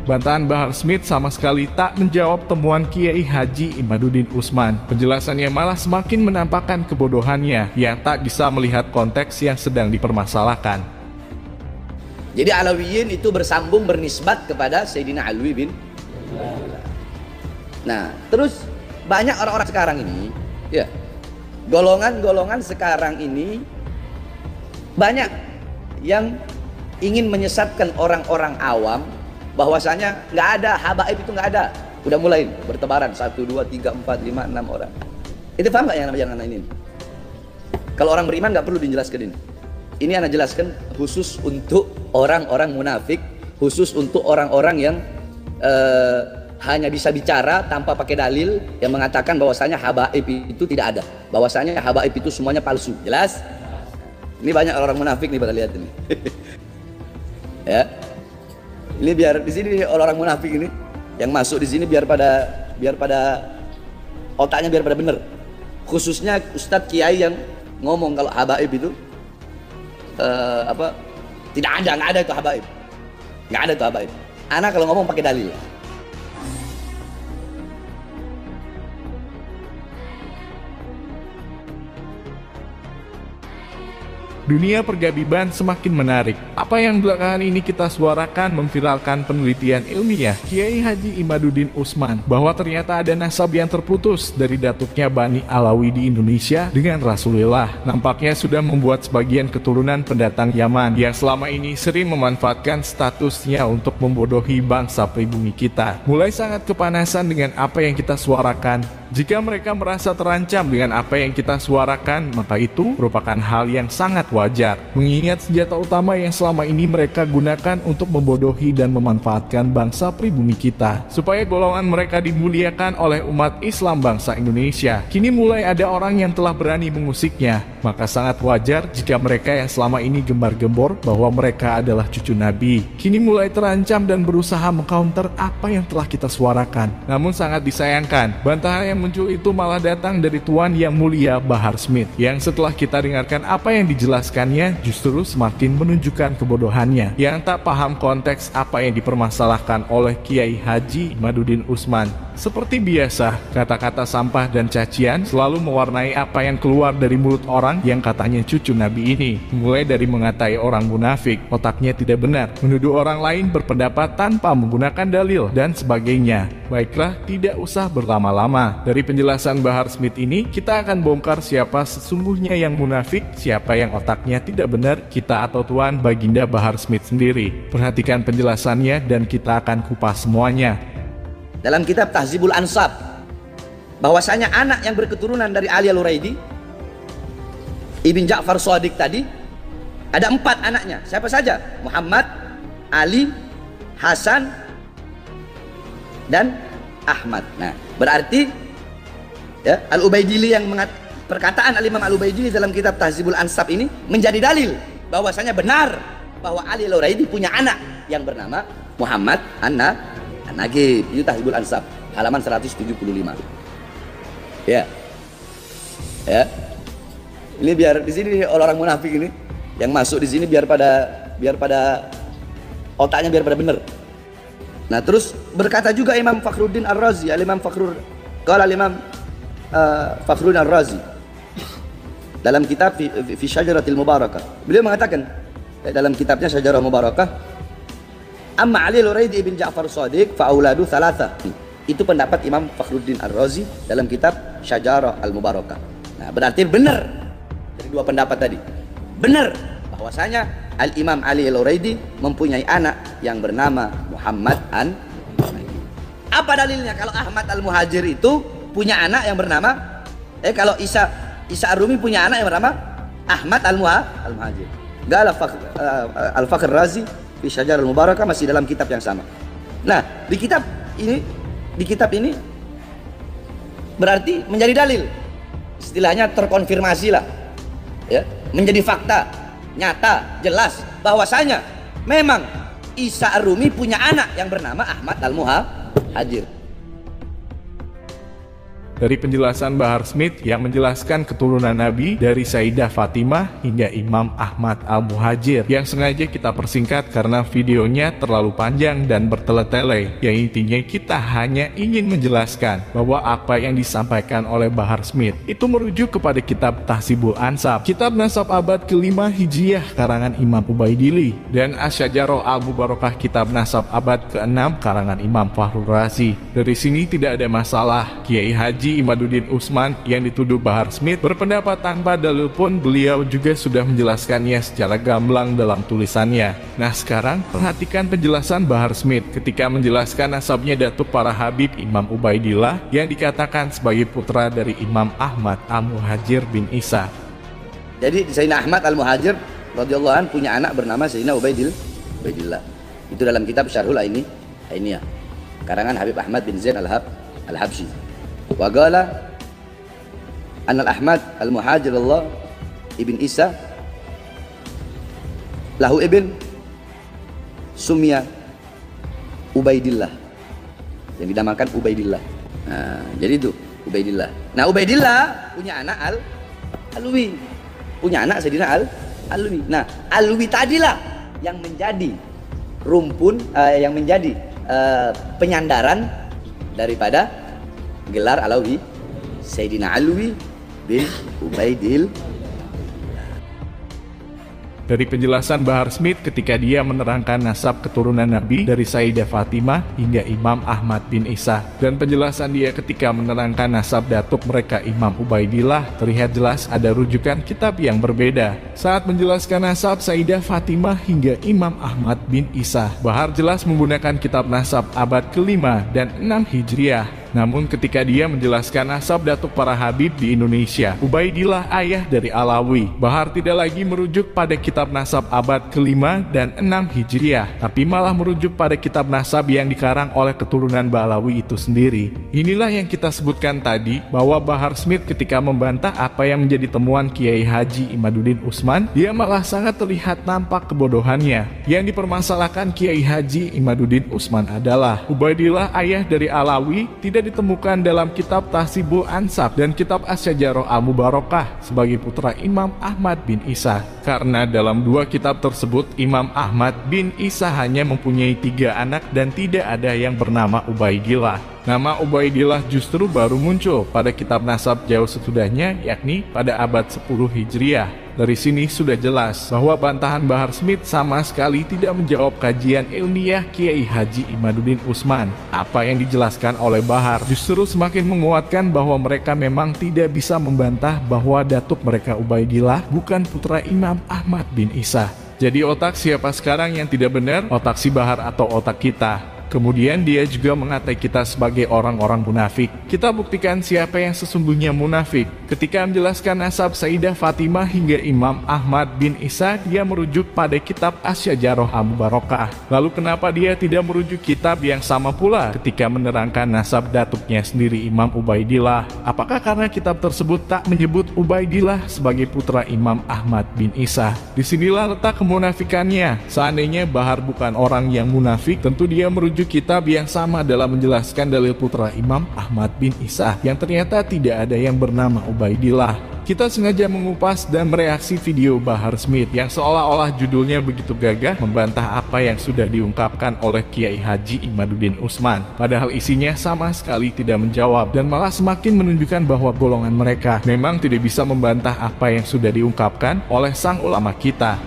Bantahan Bahar Smith sama sekali tak menjawab temuan Kiai Haji Imaduddin Utsman. Penjelasannya malah semakin menampakkan kebodohannya yang tak bisa melihat konteks yang sedang dipermasalahkan. Jadi Alawiyin itu bersambung bernisbat kepada Sayyidina Alwi bin. Nah, terus banyak orang-orang sekarang ini, ya, golongan-golongan sekarang ini banyak yang ingin menyesatkan orang-orang awam bahwasanya nggak ada habaib, itu nggak ada. Udah mulai bertebaran 1, 2, 3, 4, 5, 6 orang. Itu paham nggak yang anak ini? Kalau orang beriman nggak perlu dijelaskan ini. Ini anak jelaskan khusus untuk orang-orang munafik, khusus untuk orang-orang yang hanya bisa bicara tanpa pakai dalil, yang mengatakan bahwasanya habaib itu tidak ada, bahwasanya habaib itu semuanya palsu. Jelas? Ini banyak orang munafik nih, pada lihat ini. Ya. Ini biar di sini orang munafik ini yang masuk di sini biar pada otaknya biar pada bener. Khususnya Ustadz Kiai yang ngomong kalau habaib itu tidak ada, nggak ada itu habaib, nggak ada itu habaib. Anak kalau ngomong pakai dalil. Dunia pergabiban semakin menarik. Apa yang belakangan ini kita suarakan memviralkan penelitian ilmiah Kiai Haji Imaduddin Utsman bahwa ternyata ada nasab yang terputus dari datuknya Bani Alawi di Indonesia dengan Rasulullah. Nampaknya sudah membuat sebagian keturunan pendatang Yaman yang selama ini sering memanfaatkan statusnya untuk membodohi bangsa pribumi kita. Mulai sangat kepanasan dengan apa yang kita suarakan. Jika mereka merasa terancam dengan apa yang kita suarakan, maka itu merupakan hal yang sangat wajar. Mengingat senjata utama yang selama ini mereka gunakan untuk membodohi dan memanfaatkan bangsa pribumi kita, supaya golongan mereka dimuliakan oleh umat Islam bangsa Indonesia. Kini mulai ada orang yang telah berani mengusiknya, maka sangat wajar jika mereka yang selama ini gembar-gembor bahwa mereka adalah cucu Nabi, kini mulai terancam dan berusaha mengcounter apa yang telah kita suarakan. Namun sangat disayangkan, bantahan yang muncul itu malah datang dari Tuan Yang Mulia Bahar Smith, yang setelah kita dengarkan apa yang dijelaskannya justru semakin menunjukkan kebodohannya, yang tak paham konteks apa yang dipermasalahkan oleh Kiai Haji Imaduddin Utsman. Seperti biasa, kata-kata sampah dan cacian selalu mewarnai apa yang keluar dari mulut orang yang katanya cucu Nabi ini. Mulai dari mengatai orang munafik, otaknya tidak benar, menuduh orang lain berpendapat tanpa menggunakan dalil, dan sebagainya. Baiklah, tidak usah berlama-lama. Dari penjelasan Bahar Smith ini, kita akan bongkar siapa sesungguhnya yang munafik, siapa yang otaknya tidak benar, kita atau Tuan Baginda Bahar Smith sendiri. Perhatikan penjelasannya dan kita akan kupas semuanya. Dalam kitab Tahzibul Ansab, bahwasanya anak yang berketurunan dari Ali Al-Uraidi Ibn Ja'far Shadiq tadi ada 4 anaknya. Siapa saja? Muhammad, Ali, Hasan, dan Ahmad. Nah, berarti ya, Al-Ubaidili yang perkataan Al-Imam Al-Ubaidili dalam kitab Tahzibul Ansab ini menjadi dalil bahwasanya benar bahwa Ali Al-Uraidi punya anak yang bernama Muhammad An-Nagib. Itu Tahzibul Ansab halaman 175. Ya. Ya. Ini biar di sini orang munafik ini yang masuk di sini biar pada otaknya biar pada bener. Nah, terus berkata juga Imam Fakhruddin Ar-Razi, Al-Imam Fakhruddin Ar-Razi dalam kitab fi Syajaratil Mubarakah. Beliau mengatakan dalam kitabnya Syajarah Mubarakah, amma Ali Al-Uraidi ibn Ja'far Shadiq fa auladu thalatha. Itu pendapat Imam Fakhruddin Ar-Razi dalam kitab Syajarah Al-Mubarakah. Nah, berarti benar dari 2 pendapat tadi. Benar bahwasanya Al-Imam Ali Al-Uraidi mempunyai anak yang bernama Muhammad An-Nagib. Apa dalilnya kalau Ahmad Al-Muhajir itu punya anak yang bernama kalau Isa Ar-Rumi punya anak yang bernama Ahmad Al-Muhajir. Qala Al-Fakhr Razi fi Syajarah Al-Mubarakah, masih dalam kitab yang sama. Nah, di kitab ini berarti menjadi dalil. Istilahnya terkonfirmasi lah. Ya, menjadi fakta nyata, jelas bahwasanya memang Isa Ar-Rumi punya anak yang bernama Ahmad Al-Muhajir. Dari penjelasan Bahar Smith yang menjelaskan keturunan Nabi dari Sayyidah Fatimah hingga Imam Ahmad Al-Muhajir, yang sengaja kita persingkat karena videonya terlalu panjang dan bertele-tele, yang intinya kita hanya ingin menjelaskan bahwa apa yang disampaikan oleh Bahar Smith itu merujuk kepada kitab Tahzibul Ansab, kitab nasab abad ke-5 Hijriah karangan Imam Ubaidillah, dan Asy-Syajarah Al-Mubarakah kitab nasab abad ke-6 karangan Imam Fakhrur Razi. Dari sini tidak ada masalah. Kiai Haji Imaduddin Utsman yang dituduh Bahar Smith berpendapat tanpa dalil pun beliau juga sudah menjelaskannya secara gamblang dalam tulisannya. Nah sekarang perhatikan penjelasan Bahar Smith ketika menjelaskan nasabnya datuk para Habib Imam Ubaidillah yang dikatakan sebagai putra dari Imam Ahmad Al-Muhajir bin Isa. Jadi Sayyidina Ahmad Al-Muhajir radhiyallahu anhu punya anak bernama Sayyidina Ubaidillah. Itu dalam kitab Syarhul Ainiyah karangan Habib Ahmad bin Zain Al-Habsyi. Wa qala anna Ahmad Al-Muhajir Allah ibn Isa lahu ibn sumya Ubaidillah, yang dinamakan Ubaidillah. Nah, jadi itu Ubaidillah. Nah, Ubaidillah punya anak Alwi. Punya anak Sayyidina Alwi. Nah, Alwi tadilah yang menjadi rumpun yang menjadi penyandaran daripada gelar Alawi Sayyidina Alwi bin Ubaidillah. Dari penjelasan Bahar Smith ketika dia menerangkan nasab keturunan Nabi dari Sayyidah Fatimah hingga Imam Ahmad bin Isa, dan penjelasan dia ketika menerangkan nasab datuk mereka Imam Ubaidillah, terlihat jelas ada rujukan kitab yang berbeda. Saat menjelaskan nasab Sayyidah Fatimah hingga Imam Ahmad bin Isa, Bahar jelas menggunakan kitab nasab abad ke-5 dan 6 Hijriah. Namun ketika dia menjelaskan nasab datuk para Habib di Indonesia, Ubaidillah ayah dari Alawi, Bahar tidak lagi merujuk pada kitab nasab abad ke-5 dan 6 Hijriah, tapi malah merujuk pada kitab nasab yang dikarang oleh keturunan Ba'alawi itu sendiri. Inilah yang kita sebutkan tadi, bahwa Bahar Smith ketika membantah apa yang menjadi temuan Kiai Haji Imaduddin Utsman, dia malah sangat terlihat nampak kebodohannya. Yang dipermasalahkan Kiai Haji Imaduddin Utsman adalah Ubaidillah ayah dari Alawi tidak ditemukan dalam kitab Tahzibul Ansab dan kitab Asy-Syajarah Al-Mubarakah sebagai putra Imam Ahmad bin Isa. Karena dalam dua kitab tersebut Imam Ahmad bin Isa hanya mempunyai 3 anak dan tidak ada yang bernama Ubaidillah. Nama Ubaidillah justru baru muncul pada kitab nasab jauh sesudahnya, yakni pada abad 10 Hijriah. Dari sini sudah jelas bahwa bantahan Bahar Smith sama sekali tidak menjawab kajian ilmiah Kiai Haji Imaduddin Utsman. Apa yang dijelaskan oleh Bahar justru semakin menguatkan bahwa mereka memang tidak bisa membantah bahwa datuk mereka Ubaidillah bukan putra Imam Ahmad bin Isa. Jadi otak siapa sekarang yang tidak benar? Otak si Bahar atau otak kita? Kemudian dia juga mengatai kita sebagai orang-orang munafik. Kita buktikan siapa yang sesungguhnya munafik. Ketika menjelaskan nasab Sayyidah Fatimah hingga Imam Ahmad bin Isa, dia merujuk pada kitab Asy-Syajarah Al-Mubarakah. Lalu kenapa dia tidak merujuk kitab yang sama pula ketika menerangkan nasab datuknya sendiri Imam Ubaidillah? Apakah karena kitab tersebut tak menyebut Ubaidillah sebagai putra Imam Ahmad bin Isa? Disinilah letak kemunafikannya. Seandainya Bahar bukan orang yang munafik, tentu dia merujuk kitab yang sama dalam menjelaskan dalil putra Imam Ahmad bin Isa yang ternyata tidak ada yang bernama Ubaidillah. Kita sengaja mengupas dan mereaksi video Bahar Smith yang seolah-olah judulnya begitu gagah membantah apa yang sudah diungkapkan oleh Kiai Haji Imaduddin Utsman. Padahal isinya sama sekali tidak menjawab dan malah semakin menunjukkan bahwa golongan mereka memang tidak bisa membantah apa yang sudah diungkapkan oleh sang ulama kita.